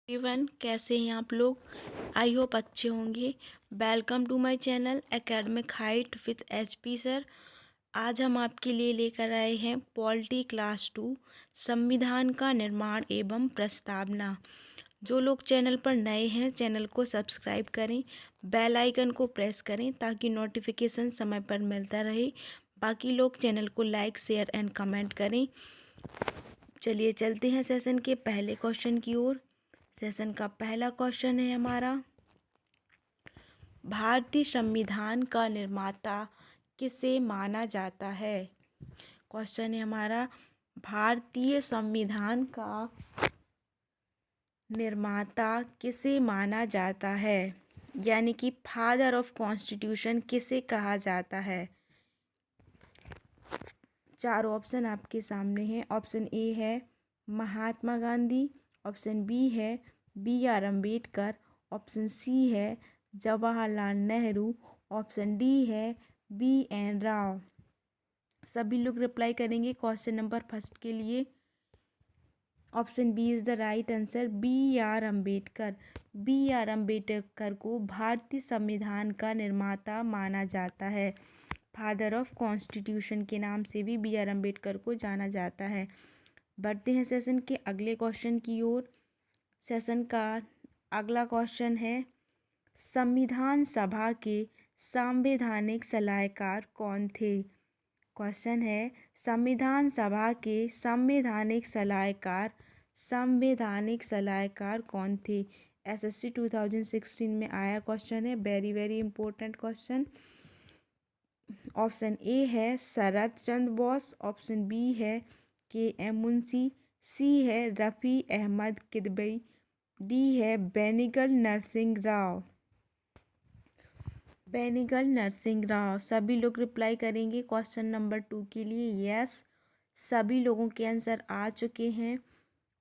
Everyone, कैसे हैं आप लोग। आई होप अच्छे होंगे। Welcome to my channel academic height with HP sir. आज हम आपके लिए लेकर आए हैं पॉलिटी क्लास 2 संविधान का निर्माण एवं प्रस्तावना। जो लोग चैनल पर नए हैं चैनल को सब्सक्राइब करें, बेल आइकन को प्रेस करें ताकि नोटिफिकेशन समय पर मिलता रहे। बाकी लोग चैनल को लाइक शेयर एंड कमेंट करें। चलिए चलते हैं सेशन के पहले क्वेश्चन की ओर। सेशन का पहला क्वेश्चन है हमारा, भारतीय संविधान का निर्माता किसे माना जाता है। क्वेश्चन है हमारा, भारतीय संविधान का निर्माता किसे माना जाता है, यानी कि फादर ऑफ कॉन्स्टिट्यूशन किसे कहा जाता है। चार ऑप्शन आपके सामने हैं। ऑप्शन ए है महात्मा गांधी, ऑप्शन बी है BR अम्बेडकर, ऑप्शन सी है जवाहरलाल नेहरू, ऑप्शन डी है BN राव। सभी लोग रिप्लाई करेंगे क्वेश्चन नंबर फर्स्ट के लिए। Option B is the right answer, BR Ambedkar. BR Ambedkar को भारतीय संविधान का निर्माता माना जाता है। फादर ऑफ कॉन्स्टिट्यूशन के नाम से भी BR अम्बेडकर को जाना जाता है। बढ़ते हैं सेशन के अगले क्वेश्चन की ओर। सेशन का अगला क्वेश्चन है, संविधान सभा के संवैधानिक सलाहकार कौन थे। क्वेश्चन है, संविधान सभा के संवैधानिक सलाहकार कौन थे। SSC 2016 में आया क्वेश्चन है, very very important question. Option A है शरद चंद्र बोस, ऑप्शन बी है KM मुंशी, सी है रफ़ी अहमद किदवई, डी है बेनिगल नरसिंह राव। सभी लोग रिप्लाई करेंगे क्वेश्चन नंबर 2 के लिए। यस, सभी लोगों के आंसर आ चुके हैं।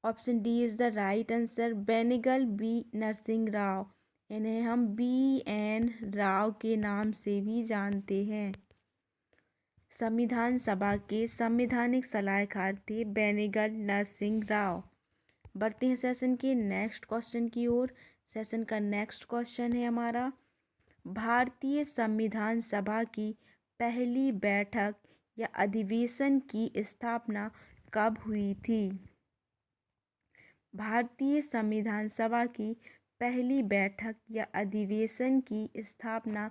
Option D is the right answer, Benegal Narasimha Rao. इन्हें हम BN राव के नाम से भी जानते हैं। संविधान सभा के संवैधानिक सलाहकार थे बेनिगल नरसिंह राव। बढ़ते हैं सेशन के नेक्स्ट क्वेश्चन की ओर। सेशन का नेक्स्ट क्वेश्चन है हमारा, भारतीय संविधान सभा की पहली बैठक या अधिवेशन की स्थापना कब हुई थी। भारतीय संविधान सभा की पहली बैठक या अधिवेशन की स्थापना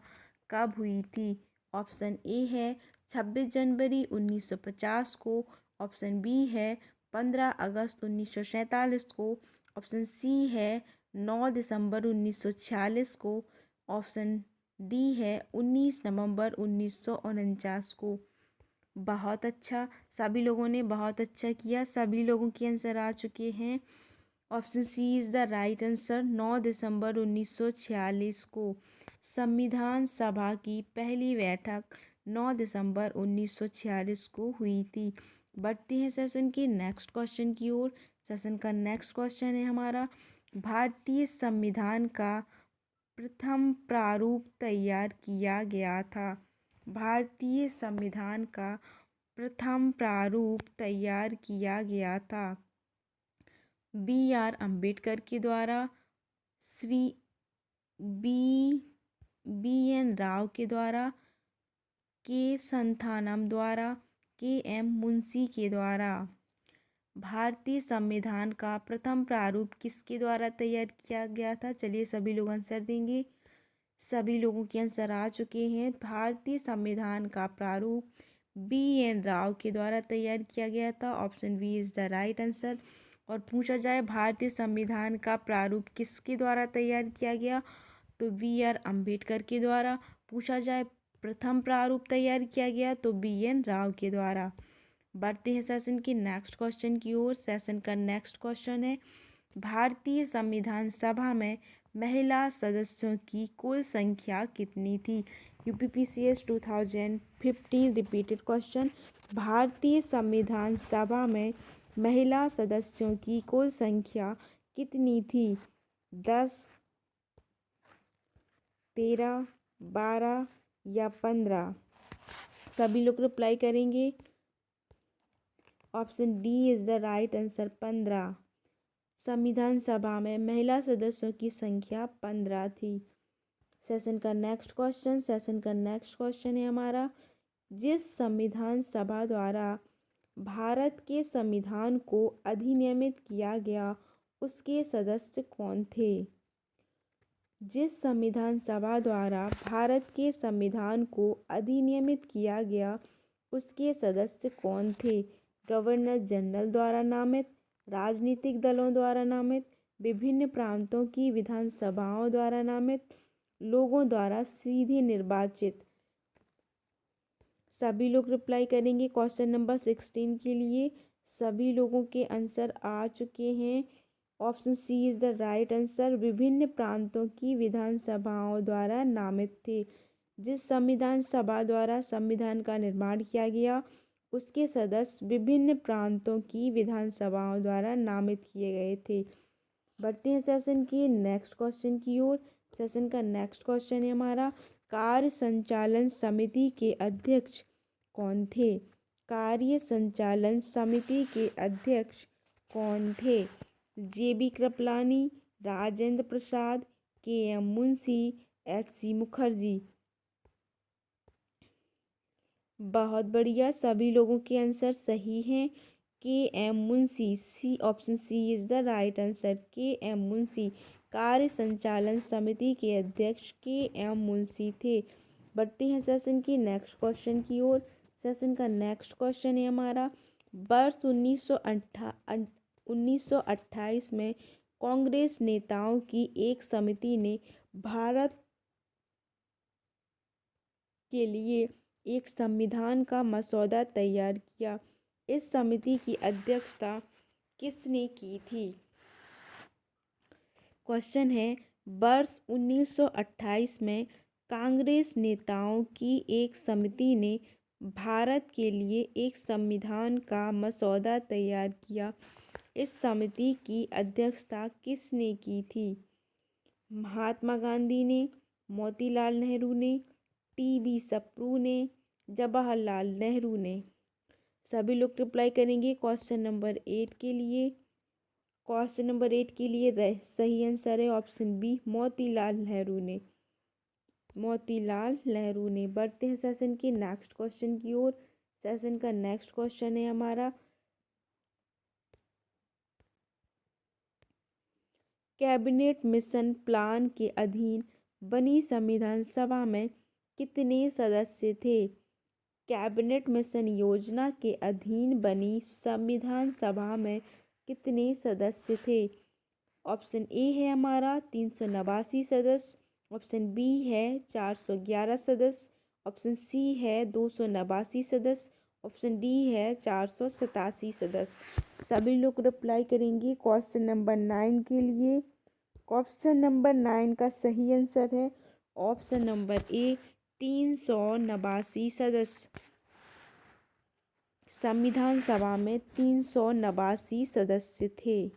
कब हुई थी। ऑप्शन ए है 26 जनवरी 1950 को, ऑप्शन बी है 15 अगस्त 1947 को, ऑप्शन सी है 9 दिसंबर 1946 को, ऑप्शन डी है 19 नवंबर 1949 को। बहुत अच्छा, सभी लोगों ने बहुत अच्छा किया। सभी लोगों के आंसर आ चुके हैं। Option C is the right answer, 9 दिसंबर 1946 को संविधान सभा की पहली बैठक 9 दिसंबर 1946 को हुई थी। बढ़ते हैं सेशन के नेक्स्ट क्वेश्चन की ओर। सेशन का नेक्स्ट क्वेश्चन है हमारा, भारतीय संविधान का प्रथम प्रारूप तैयार किया गया था। भारतीय संविधान का प्रथम प्रारूप तैयार किया गया था BR अम्बेडकर के द्वारा, श्री BN राव के द्वारा, K संथानम द्वारा, KM मुंशी के द्वारा। भारतीय संविधान का प्रथम प्रारूप किसके द्वारा तैयार किया गया था। चलिए सभी लोग आंसर देंगे। सभी लोगों के आंसर आ चुके हैं। भारतीय संविधान का प्रारूप BN राव के द्वारा तैयार किया गया था। Option B is the right answer. और पूछा जाए भारतीय संविधान का प्रारूप किसके द्वारा तैयार किया गया, तो BR अम्बेडकर के द्वारा। पूछा जाए प्रथम प्रारूप तैयार किया गया तो BN राव के द्वारा। बढ़ते हैं सेशन की नेक्स्ट क्वेश्चन की ओर। सेशन का नेक्स्ट क्वेश्चन है, भारतीय संविधान सभा में महिला सदस्यों की कुल संख्या कितनी थी। UPPCS 2015 रिपीटेड क्वेश्चन, भारतीय संविधान सभा में महिला सदस्यों की कुल संख्या कितनी थी। 10, 13, 12 या 15। सभी लोग रिप्लाई करेंगे। Option D is the right answer, 15। संविधान सभा में महिला सदस्यों की संख्या 15 थी। सेशन का नेक्स्ट क्वेश्चन है हमारा, जिस संविधान सभा द्वारा भारत के संविधान को अधिनियमित किया गया उसके सदस्य कौन थे? जिस संविधान सभा द्वारा भारत के संविधान को अधिनियमित किया गया उसके सदस्य कौन थे? गवर्नर जनरल द्वारा नामित, राजनीतिक दलों द्वारा नामित, विभिन्न प्रांतों की विधानसभाओं द्वारा नामित, लोगों द्वारा सीधे निर्वाचित। सभी लोग रिप्लाई करेंगे क्वेश्चन नंबर 16 के लिए। सभी लोगों के आंसर आ चुके हैं। Option C is the right answer. विभिन्न प्रांतों की विधानसभाओं द्वारा नामित थे। जिस संविधान सभा द्वारा संविधान का निर्माण किया गया उसके सदस्य विभिन्न प्रांतों की विधानसभाओं द्वारा नामित किए गए थे। बढ़ते हैं सेशन के नेक्स्ट क्वेश्चन की ओर। सेशन का नेक्स्ट क्वेश्चन है हमारा, कार्य संचालन समिति के अध्यक्ष कौन थे? कार्य संचालन समिति के अध्यक्ष कौन थे? JB Kripalani, Rajendra Prasad, KM Munshi, HC Mukherjee. बहुत बढ़िया, सभी लोगों के आंसर सही हैं। KM Munshi, C option C is the right answer. KM Munshi कार्य संचालन समिति के अध्यक्ष KM मुंशी थे। बढ़ते हैं सेशन की नेक्स्ट क्वेश्चन की ओर। सेशन का नेक्स्ट क्वेश्चन है हमारा, वर्ष 1928 में कांग्रेस नेताओं की एक समिति ने भारत के लिए एक संविधान का मसौदा तैयार किया। इस समिति की अध्यक्षता किसने की थी? क्वेश्चन है, वर्ष 1928 में कांग्रेस नेताओं की एक समिति ने भारत के लिए एक संविधान का मसौदा तैयार किया। इस समिति की अध्यक्षता किसने की थी? महात्मा गांधी ने, मोतीलाल नेहरू ने, TB सप्रू ने, जवाहरलाल नेहरू ने। सभी लोग रिप्लाई करेंगे क्वेश्चन नंबर 8 के लिए। क्वेश्चन नंबर 8 के लिए सही आंसर है ऑप्शन बी, मोतीलाल नेहरू ने। मोतीलाल नेहरू ने। बढ़ते हैं सेशन के नेक्स्ट क्वेश्चन की ओर। सेशन का नेक्स्ट क्वेश्चन है हमारा, कैबिनेट मिशन प्लान के अधीन बनी संविधान सभा में कितने सदस्य थे? कैबिनेट मिशन योजना के अधीन बनी संविधान सभा में कितने सदस्य थे? ऑप्शन ए है हमारा 389 सदस्य, ऑप्शन बी है 411 सदस्य, ऑप्शन सी है 289 सदस्य, ऑप्शन डी है 487 सदस्य। सभी लोग रिप्लाई करेंगे क्वेश्चन नंबर 9 के लिए। क्वेश्चन नंबर 9 का सही आंसर है ऑप्शन नंबर ए, 389 सदस्य। संविधान सभा में 389 सदस्य थे।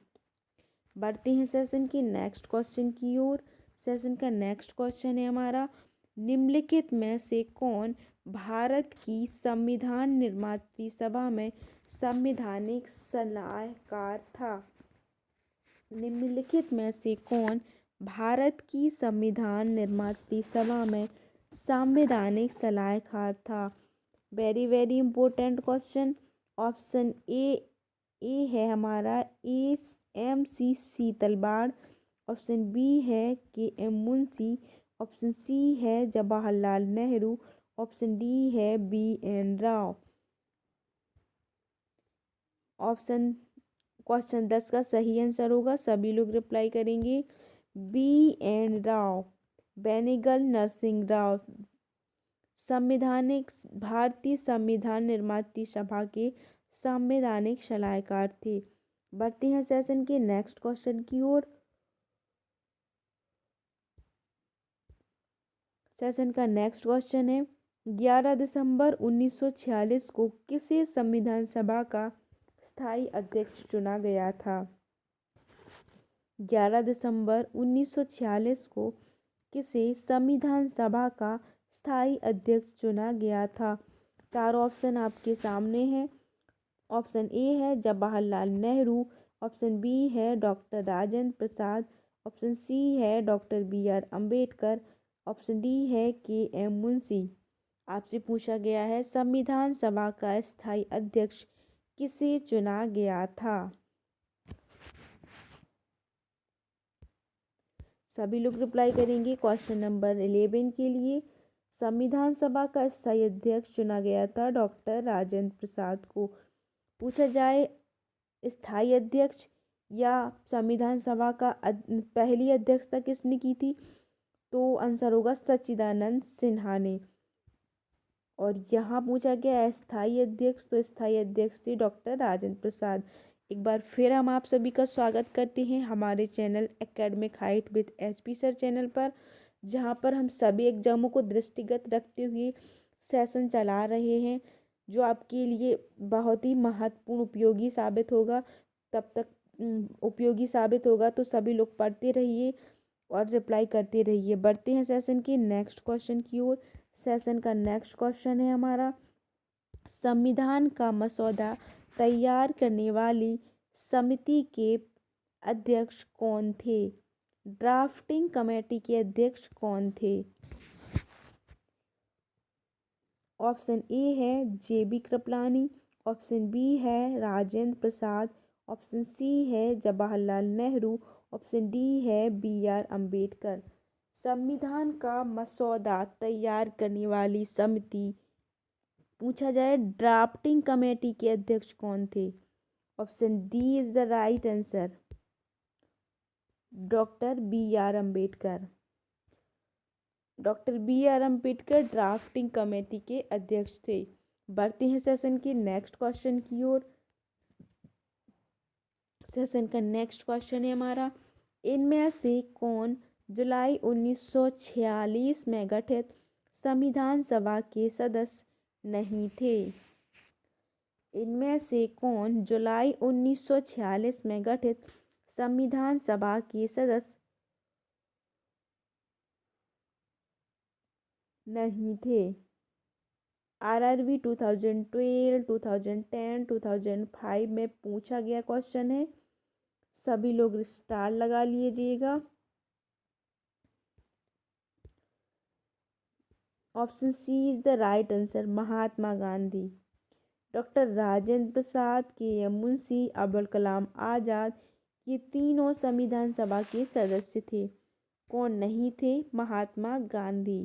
बढ़ते हैं सेशन के नेक्स्ट क्वेश्चन की ओर। सेशन का नेक्स्ट क्वेश्चन है हमारा, निम्नलिखित में से कौन भारत की संविधान निर्मात्री सभा में संवैधानिक सलाहकार था? निम्नलिखित में से कौन भारत की संविधान निर्मात्री सभा में संवैधानिक सलाहकार था? Very very important question. Option A है हमारा MC सीतलवाड़, ऑप्शन बी है KM मुंशी, ऑप्शन सी है जवाहरलाल नेहरू, ऑप्शन डी है BN राव। ऑप्शन क्वेश्चन 10 का सही आंसर होगा। सभी लोग रिप्लाई करेंगे BN राव, बेनेगल नरसिंह राव संवैधानिक भारतीय संविधान निर्मात्री सभा के संवैधानिक सलाहकार थे। बढ़ते हैं सेशन के नेक्स्ट क्वेश्चन की ओर। सेशन का नेक्स्ट क्वेश्चन है, 11 दिसंबर 1946 को किसे संविधान सभा का स्थायी अध्यक्ष चुना गया था? 11 दिसंबर 1946 को किसे संविधान सभा का स्थायी अध्यक्ष चुना गया था? चार ऑप्शन आपके सामने हैं। ऑप्शन ए है जवाहरलाल नेहरू, ऑप्शन बी है doctor Rajendra Prasad, option C है doctor BR Ambedkar, option D है KM मुंशी। आपसे पूछा गया है संविधान सभा का स्थायी अध्यक्ष किसे चुना गया था। सभी लोग रिप्लाई करेंगे क्वेश्चन नंबर 11 के लिए। संविधान सभा का स्थायी अध्यक्ष चुना गया था डॉक्टर राजेंद्र प्रसाद को। पूछा जाए स्थायी अध्यक्ष या संविधान सभा का पहली अध्यक्षता किसने की थी, तो आंसर होगा सच्चिदानंद सिन्हा ने। और यहाँ पूछा गया स्थायी अध्यक्ष, तो स्थायी अध्यक्ष थे डॉक्टर राजेंद्र प्रसाद। एक बार फिर हम आप सभी का स्वागत करते हैं हमारे channel academic height with HP sir channel पर, जहाँ पर हम सभी एग्जामों को दृष्टिगत रखते हुए सेशन चला रहे हैं, जो आपके लिए बहुत ही महत्वपूर्ण उपयोगी साबित होगा। तब तक उपयोगी साबित होगा तो सभी लोग पढ़ते रहिए और रिप्लाई करते रहिए। बढ़ते हैं सेशन के नेक्स्ट क्वेश्चन की ओर। सेशन का नेक्स्ट क्वेश्चन है हमारा, संविधान का मसौदा तैयार करने वाली समिति के अध्यक्ष कौन थे। ड्राफ्टिंग कमेटी के अध्यक्ष कौन थे। ऑप्शन ए है JB कृपलानी, ऑप्शन बी है राजेंद्र प्रसाद, ऑप्शन सी है जवाहरलाल नेहरू, ऑप्शन डी है BR अम्बेडकर। संविधान का मसौदा तैयार करने वाली समिति, पूछा जाए ड्राफ्टिंग कमेटी के अध्यक्ष कौन थे। Option D is the right answer, doctor BR Ambedkar. Doctor BR Ambedkar drafting committee के अध्यक्ष थे। बढ़ते हैं सेशन के नेक्स्ट क्वेश्चन की ओर। सेशन का नेक्स्ट क्वेश्चन है हमारा, इनमें से कौन जुलाई 1946 में गठित संविधान सभा के सदस्य नहीं थे। इनमें से कौन जुलाई 1946 में गठित संविधान सभा के सदस्य नहीं थे। RRB 2012, 2010, 2005 में पूछा गया क्वेश्चन है। सभी लोग स्टार लगा लीजिएगा। Option C is the right answer, Mahatma Gandhi. Doctor Rajendra Prasad, KM Munshi, Abdul Kalam Azad, ये तीनों संविधान सभा के सदस्य थे। कौन नहीं थे, महात्मा गांधी।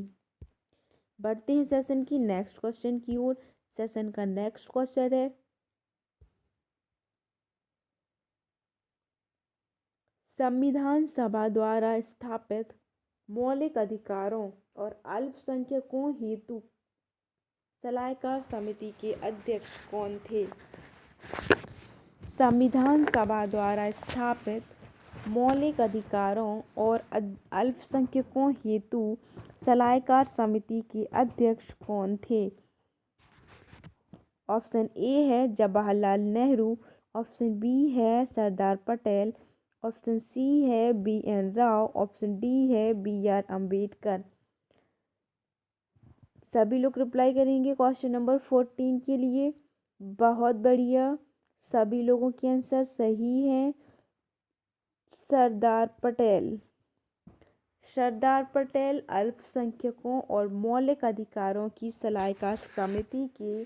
बढ़ते हैं सेशन की नेक्स्ट क्वेश्चन की ओर। सेशन का नेक्स्ट क्वेश्चन है, संविधान सभा द्वारा स्थापित मौलिक अधिकारों और अल्पसंख्यकों हेतु सलाहकार समिति के अध्यक्ष कौन थे। संविधान सभा द्वारा स्थापित मौलिक अधिकारों और अल्पसंख्यकों हेतु सलाहकार समिति के अध्यक्ष कौन थे। ऑप्शन ए है जवाहरलाल नेहरू, ऑप्शन बी है सरदार पटेल, ऑप्शन सी है BN राव, ऑप्शन डी है BR अम्बेडकर। सभी लोग रिप्लाई करेंगे क्वेश्चन नंबर 14 के लिए। बहुत बढ़िया, सभी लोगों के आंसर सही हैं। सरदार पटेल। सरदार पटेल अल्पसंख्यकों और मौलिक अधिकारों की सलाहकार समिति के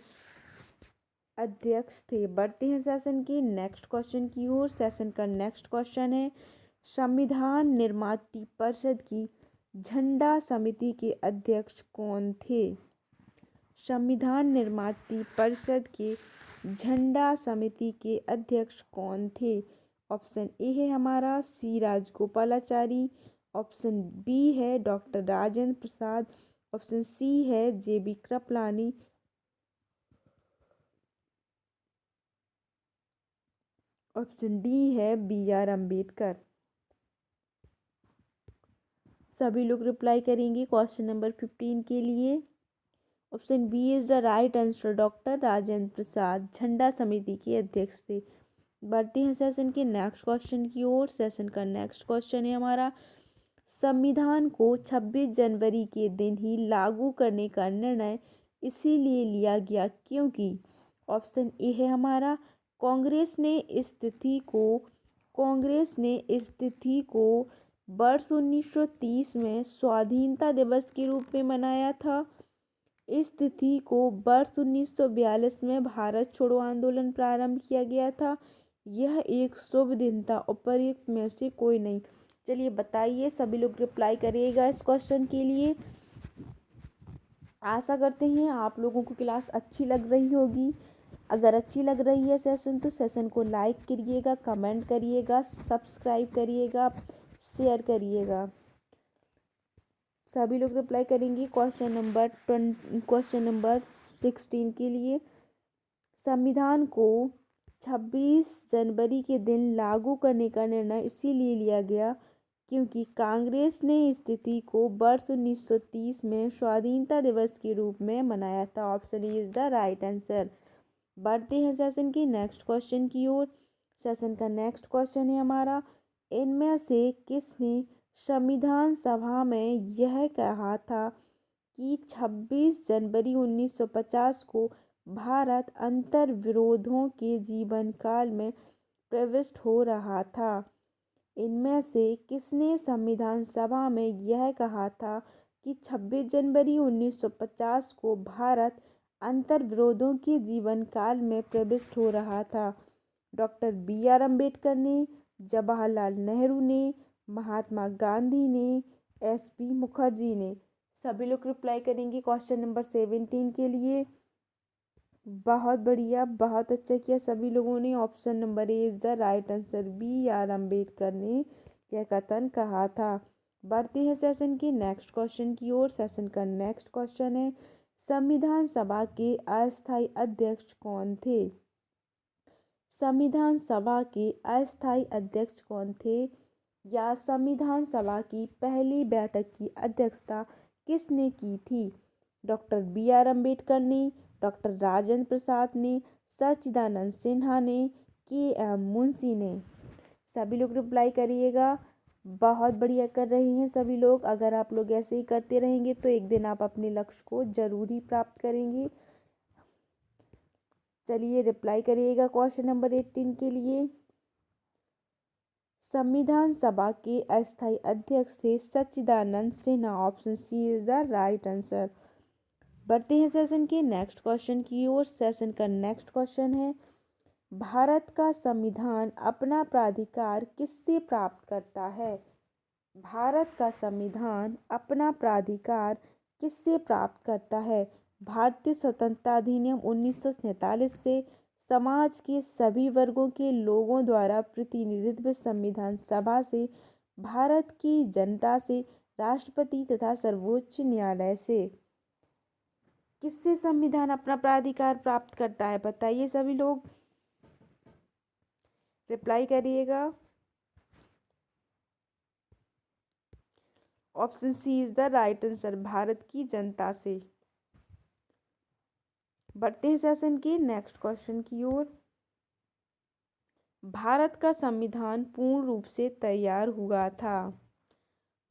अध्यक्ष थे। बढ़ते हैं सेशन की नेक्स्ट क्वेश्चन की ओर। सेशन का नेक्स्ट क्वेश्चन है, संविधान निर्माती परिषद की झंडा समिति के अध्यक्ष कौन थे। संविधान निर्माती परिषद के झंडा समिति के अध्यक्ष कौन थे। ऑप्शन ए है हमारा C राजगोपालाचारी, ऑप्शन बी है doctor Rajendra Prasad, option C है JB कृपलानी, ऑप्शन डी है BR अम्बेडकर। सभी लोग रिप्लाई करेंगे क्वेश्चन नंबर 15 के लिए। Option B is the right answer, doctor Rajendra Prasad झंडा समिति के अध्यक्ष थे। बढ़ते हैं सेशन के नेक्स्ट क्वेश्चन की ओर। सेशन का नेक्स्ट क्वेश्चन है हमारा, संविधान को 26 जनवरी के दिन ही लागू करने का निर्णय इसीलिए लिया गया क्योंकि, ऑप्शन ए है हमारा कांग्रेस ने इस तिथि को कांग्रेस ने इस तिथि को वर्ष 1930 में स्वाधीनता दिवस के रूप में मनाया था। इस तिथि को वर्ष 1942 में भारत छोड़ो आंदोलन प्रारंभ किया गया था। यह एक शुभ दिन था। उपर्युक्त में से कोई नहीं। चलिए बताइए, सभी लोग रिप्लाई करिएगा इस क्वेश्चन के लिए। आशा करते हैं आप लोगों को क्लास अच्छी लग रही होगी। अगर अच्छी लग रही है सेशन तो सेशन को लाइक करिएगा, कमेंट करिएगा, सब्सक्राइब करिएगा, शेयर करिएगा। सभी लोग रिप्लाई करेंगे क्वेश्चन नंबर 16 के लिए। संविधान को 26 जनवरी के दिन लागू करने का निर्णय इसीलिए लिया गया क्योंकि कांग्रेस ने इस तिथि को वर्ष 1930 में स्वाधीनता दिवस के रूप में मनाया था। Option A is the right answer. बढ़ते हैं सेशन के नेक्स्ट क्वेश्चन की ओर। सेशन का नेक्स्ट क्वेश्चन है हमारा, इनमें से किसने संविधान सभा में यह कहा था कि 26 जनवरी 1950 को भारत अंतर्विरोधों के जीवन काल में प्रविष्ट हो रहा था। इनमें से किसने संविधान सभा में यह कहा था कि 26 जनवरी 1950 को भारत अंतर्विरोधों के जीवन काल में प्रविष्ट हो रहा था? डॉक्टर BR अम्बेडकर ने, जवाहरलाल नेहरू ने, महात्मा गांधी ने, SP मुखर्जी ने। सभी लोग रिप्लाई करेंगे क्वेश्चन नंबर 17 के लिए। बहुत बढ़िया, बहुत अच्छा किया सभी लोगों ने। Option number A is the right answer. BR Ambedkar ने यह कथन कहा था। बढ़ते हैं सेशन के नेक्स्ट क्वेश्चन की ओर। सेशन का नेक्स्ट क्वेश्चन है, संविधान सभा के अस्थायी अध्यक्ष कौन थे? संविधान सभा के अस्थायी अध्यक्ष कौन थे, या संविधान सभा की पहली बैठक की अध्यक्षता किसने की थी? डॉक्टर BR अम्बेडकर ने, डॉक्टर राजेंद्र प्रसाद ने, सच्चिदानंद सिन्हा ने, KM मुंशी ने। सभी लोग रिप्लाई करिएगा। बहुत बढ़िया कर रहे हैं सभी लोग। अगर आप लोग ऐसे ही करते रहेंगे तो एक दिन आप अपने लक्ष्य को जरूर ही प्राप्त करेंगे। चलिए रिप्लाई करिएगा क्वेश्चन नंबर 18 के लिए। संविधान सभा के अस्थायी अध्यक्ष थे Sachchidananda Sinha. Option C is the right answer. बढ़ते हैं सेशन के नेक्स्ट क्वेश्चन की ओर। सेशन का नेक्स्ट क्वेश्चन है, भारत का संविधान अपना प्राधिकार किससे प्राप्त करता है? भारत का संविधान अपना प्राधिकार किससे प्राप्त करता है? भारतीय स्वतंत्रता अधिनियम 1947 से समाज के सभी वर्गों के लोगों द्वारा प्रतिनिधित्व, संविधान सभा से, भारत की जनता से, राष्ट्रपति तथा सर्वोच्च न्यायालय से। किससे संविधान अपना प्राधिकार प्राप्त करता है? बताइए सभी लोग, रिप्लाई करिएगा। Option C is the right answer, Bharat की जनता से। बढ़ते हैं सेशन के नेक्स्ट क्वेश्चन की ओर। भारत का संविधान पूर्ण रूप से तैयार हुआ था।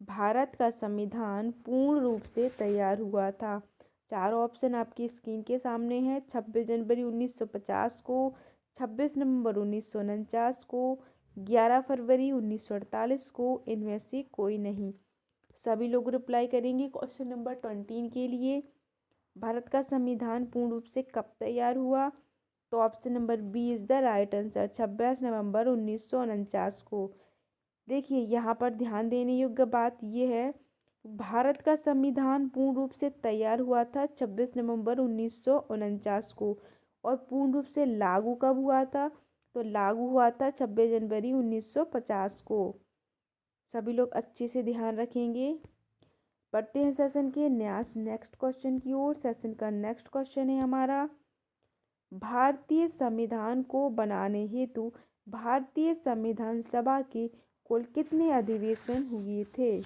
भारत का संविधान पूर्ण रूप से तैयार हुआ था। चार ऑप्शन आपकी स्क्रीन के सामने हैं। 26 जनवरी 1950 को, 26 नवंबर 1949 को, 11 फरवरी 1948 को। इनमें से कोई नहीं। सभी लोग रिप्लाई करेंगे क्वेश्चन नंबर 20 के लिए। भारत का संविधान पूर्ण रूप से कब तैयार हुआ? तो option number B is the right answer, 26 नवंबर 1949 को। देखिए यहाँ पर ध्यान देने योग्य बात यह है, भारत का संविधान पूर्ण रूप से तैयार हुआ था 26 नवंबर 1949 को, और पूर्ण रूप से लागू कब हुआ था? तो लागू हुआ था 26 जनवरी 1950 को। सभी लोग अच्छे से ध्यान रखेंगे। बढ़ते हैं सेशन के नेक्स्ट क्वेश्चन की ओर। सेशन का नेक्स्ट क्वेश्चन है हमारा, भारतीय संविधान को बनाने हेतु भारतीय संविधान सभा के कुल कितने अधिवेशन हुए थे?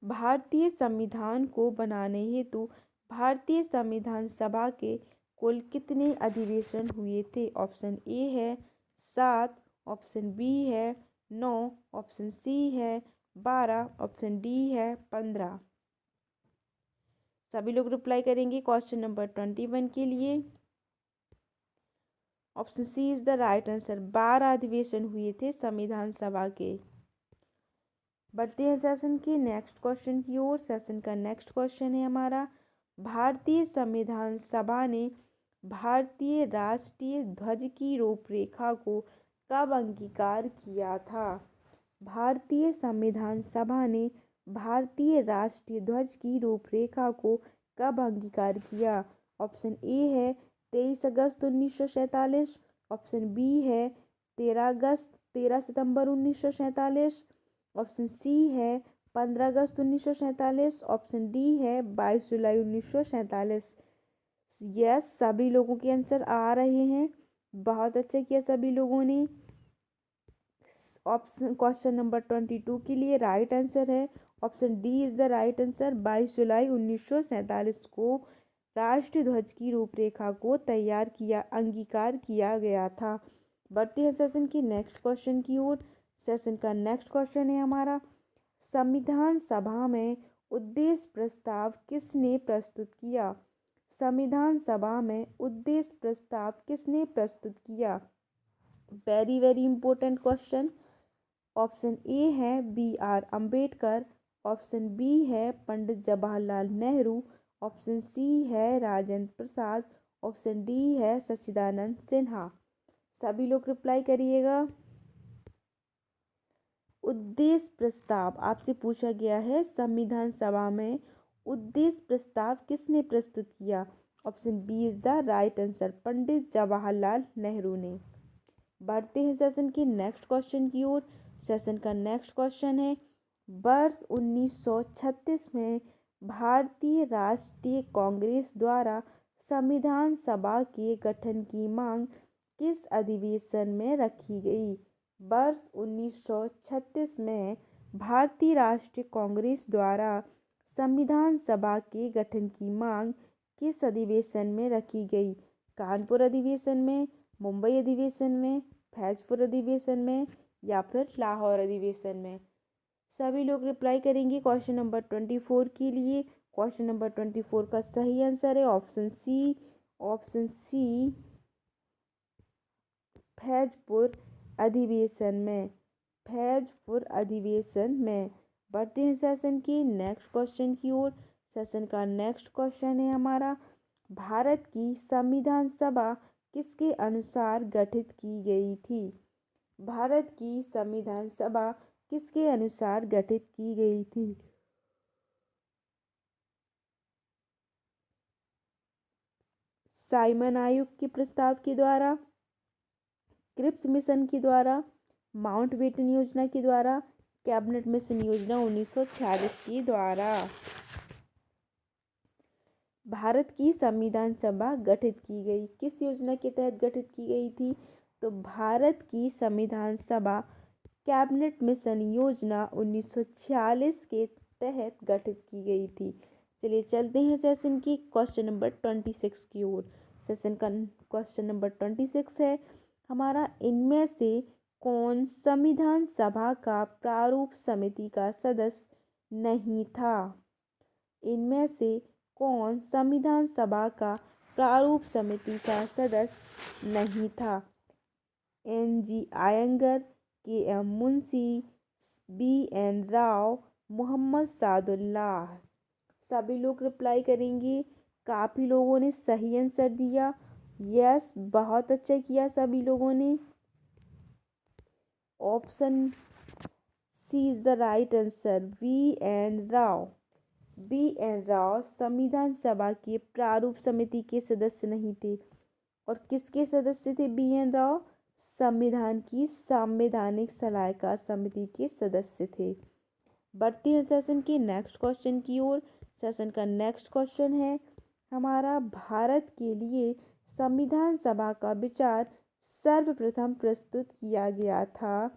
भारतीय संविधान को बनाने हेतु भारतीय संविधान सभा के कुल कितने अधिवेशन हुए थे? ऑप्शन ए है 7, ऑप्शन बी है 9, ऑप्शन सी है 12, ऑप्शन डी है 15। सभी लोग रिप्लाई करेंगे क्वेश्चन नंबर 21 के लिए। Option C is the right answer. 12 अधिवेशन हुए थे संविधान सभा के। बढ़ते हैं सेशन के नेक्स्ट क्वेश्चन की ओर। सेशन का नेक्स्ट क्वेश्चन है हमारा, भारतीय संविधान सभा ने भारतीय राष्ट्रीय ध्वज की रूपरेखा को कब अंगीकार किया था? भारतीय संविधान सभा ने भारतीय राष्ट्रीय ध्वज की रूपरेखा को कब अंगीकार किया? ऑप्शन ए है 23 अगस्त 1947, ऑप्शन बी है 13 सितंबर 1947, ऑप्शन सी है 15 अगस्त 1947, ऑप्शन डी है 22 जुलाई 1947। यस, सभी लोगों के आंसर आ रहे हैं। बहुत अच्छा किया सभी लोगों ने। ऑप्शन क्वेश्चन नंबर 22 के लिए राइट आंसर है option D is the right answer. 22 जुलाई 1947 को राष्ट्रीय ध्वज की रूपरेखा को अंगीकार किया गया था। बढ़ते हैं सेशन की नेक्स्ट क्वेश्चन की ओर। सेशन का नेक्स्ट क्वेश्चन है हमारा, संविधान सभा में उद्देश्य प्रस्ताव किसने प्रस्तुत किया? संविधान सभा में उद्देश्य प्रस्ताव किसने प्रस्तुत किया? Very very important question. Option A है B.R. अम्बेडकर, ऑप्शन बी है पंडित जवाहरलाल नेहरू, ऑप्शन सी है राजेंद्र प्रसाद, ऑप्शन डी है सच्चिदानंद सिन्हा। सभी लोग रिप्लाई करिएगा। उद्देश्य प्रस्ताव आपसे पूछा गया है, संविधान सभा में उद्देश्य प्रस्ताव किसने प्रस्तुत किया? Option B is the right answer, Pandit Jawaharlal Nehru ने। बढ़ते हैं सेशन के नेक्स्ट क्वेश्चन की ओर। सेशन का नेक्स्ट क्वेश्चन है, वर्ष 1936 में भारतीय राष्ट्रीय कांग्रेस द्वारा संविधान सभा के गठन की मांग किस अधिवेशन में रखी गई? वर्ष 1936 में भारतीय राष्ट्रीय कांग्रेस द्वारा संविधान सभा के गठन की मांग किस अधिवेशन में रखी गई? कानपुर अधिवेशन में, मुंबई अधिवेशन में, फैजपुर अधिवेशन में या फिर लाहौर अधिवेशन में? सभी लोग रिप्लाई करेंगे क्वेश्चन नंबर 24 के लिए। क्वेश्चन नंबर 24 का सही आंसर है ऑप्शन सी फैजपुर अधिवेशन में, फैजपुर अधिवेशन में। बढ़ते हैं सेशन की नेक्स्ट क्वेश्चन की ओर। सेशन का नेक्स्ट क्वेश्चन है हमारा, भारत की संविधान सभा किसके अनुसार गठित की गई थी? भारत की संविधान सभा किसके अनुसार गठित की गई थी? साइमन आयोग के प्रस्ताव के द्वारा, क्रिप्स मिशन के द्वारा, माउंटबेटन योजना के द्वारा, कैबिनेट मिशन योजना 1946 के द्वारा। भारत की संविधान सभा गठित की गई किस योजना के तहत गठित की गई थी? तो भारत की संविधान सभा कैबिनेट मिशन योजना 1946 के तहत गठित की गई थी। चलिए चलते हैं सेशन की क्वेश्चन नंबर 26 की ओर। सेशन का क्वेश्चन नंबर 26 है हमारा, इनमें से कौन संविधान सभा का प्रारूप समिति का सदस्य नहीं था? इनमें से कौन संविधान सभा का प्रारूप समिति का सदस्य नहीं था? N.G. Iyengar, K.M. Munshi, B.N. Rao, Mohammad Sadullah. सभी लोग रिप्लाई करेंगे। काफ़ी लोगों ने सही आंसर दिया। यस, बहुत अच्छा किया सभी लोगों ने। Option C is the right answer, B.N. Rao. B.N. Rao संविधान सभा के प्रारूप समिति के सदस्य नहीं थे। और किसके सदस्य थे B.N. राव? संविधान की संवैधानिक सलाहकार समिति के सदस्य थे। बढ़ते हैं सेशन के नेक्स्ट क्वेश्चन की ओर। सेशन का नेक्स्ट क्वेश्चन है हमारा, भारत के लिए संविधान सभा का विचार सर्वप्रथम प्रस्तुत किया गया था?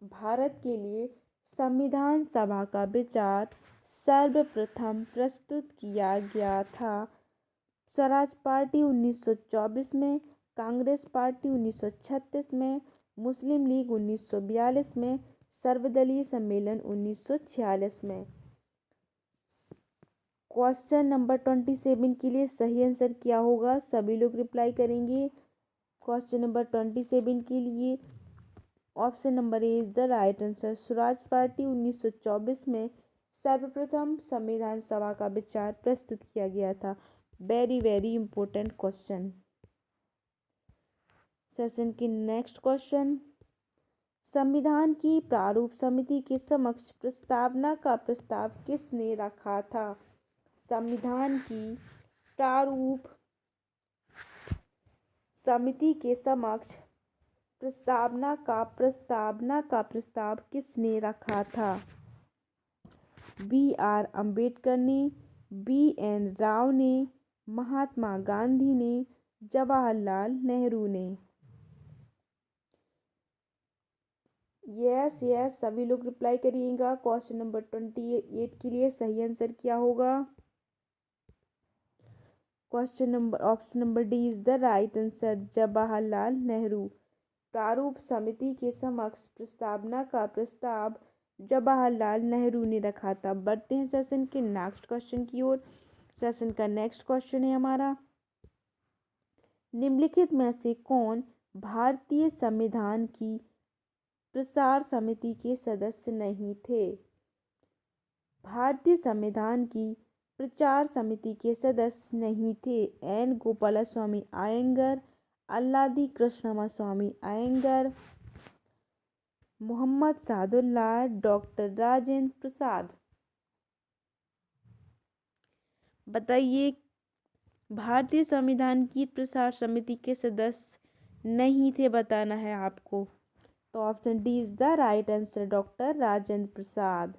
भारत के लिए संविधान सभा का विचार सर्वप्रथम प्रस्तुत किया गया था स्वराज पार्टी 1924 में, कांग्रेस पार्टी 1936 में, मुस्लिम लीग 1942 में, सर्वदलीय सम्मेलन 1946 में। क्वेश्चन नंबर 27 के लिए सही आंसर क्या होगा? सभी लोग रिप्लाई करेंगे। क्वेश्चन नंबर 27 के लिए option number A is the right answer. Swaraj party 1924 में सर्वप्रथम संविधान सभा का विचार प्रस्तुत किया गया था। Very very important question. Session की नेक्स्ट क्वेश्चन, संविधान की प्रारूप समिति के समक्ष प्रस्तावना का प्रस्ताव किसने रखा था? संविधान की प्रारूप समिति के समक्ष प्रस्तावना का प्रस्ताव किसने रखा था? बी.आर. अम्बेडकर ने, बी.एन. राव ने, महात्मा गांधी ने, जवाहरलाल नेहरू ने। यस सभी लोग रिप्लाई करिएगा। क्वेश्चन नंबर 28 के लिए सही आंसर क्या होगा? Question number option number D is the right answer, Jawaharlal Nehru. प्रारूप समिति के समक्ष प्रस्तावना का प्रस्ताव जवाहरलाल नेहरू ने रखा था। बढ़ते हैं सेशन के नेक्स्ट क्वेश्चन की ओर। सेशन का नेक्स्ट क्वेश्चन है हमारा, निम्नलिखित में से कौन भारतीय संविधान की प्रसार समिति के सदस्य नहीं थे? भारतीय संविधान की प्रचार समिति के सदस्य नहीं थे। एन गोपालस्वामी अयंगर, अल्लादी कृष्णस्वामी अयंगर, मोहम्मद सादुल्लाह, डॉक्टर राजेंद्र प्रसाद। बताइए, भारतीय संविधान की प्रसार समिति के सदस्य नहीं थे, बताना है आपको। तो option D is the right answer, doctor Rajendra Prasad.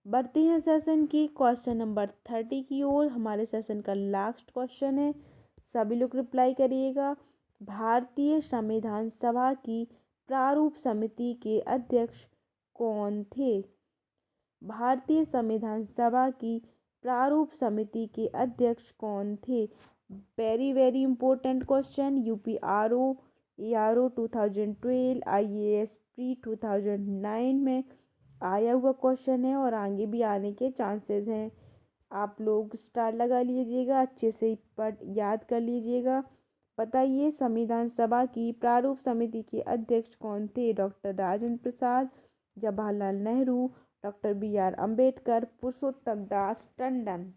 बढ़ते हैं सेशन की क्वेश्चन नंबर 30 की ओर। हमारे सेशन का लास्ट क्वेश्चन है, सभी लोग रिप्लाई करिएगा। भारतीय संविधान सभा की प्रारूप समिति के अध्यक्ष कौन थे? भारतीय संविधान सभा की प्रारूप समिति के अध्यक्ष कौन थे? Very very important question. UPRO, ARO 2012, IAS pre 2009 में आया हुआ क्वेश्चन है और आगे भी आने के चांसेस हैं। आप लोग स्टार लगा लीजिएगा, अच्छे से पढ़ याद कर लीजिएगा। बताइए, संविधान सभा की प्रारूप समिति के अध्यक्ष कौन थे? डॉक्टर राजेंद्र प्रसाद, जवाहरलाल नेहरू, डॉक्टर बी.आर. अम्बेडकर, पुरुषोत्तम दास टंडन।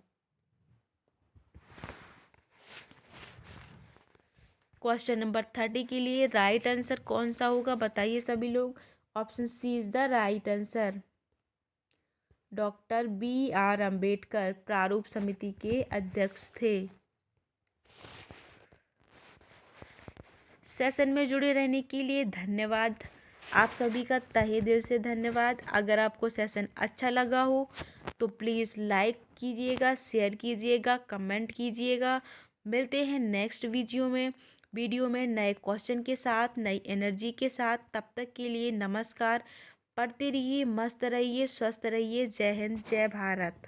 क्वेश्चन नंबर 30 के लिए राइट आंसर कौन सा होगा? बताइए सभी लोग। Option C is the right answer, doctor BR. Ambedkar प्रारूप समिति के अध्यक्ष थे। सेशन में जुड़े रहने के लिए धन्यवाद। आप सभी का तहे दिल से धन्यवाद। अगर आपको सेशन अच्छा लगा हो तो प्लीज़ लाइक कीजिएगा, शेयर कीजिएगा, कमेंट कीजिएगा। मिलते हैं नेक्स्ट वीडियो में नए क्वेश्चन के साथ, नई एनर्जी के साथ। तब तक के लिए नमस्कार। पढ़ते रहिए, मस्त रहिए, स्वस्थ रहिए। जय हिंद, जय भारत।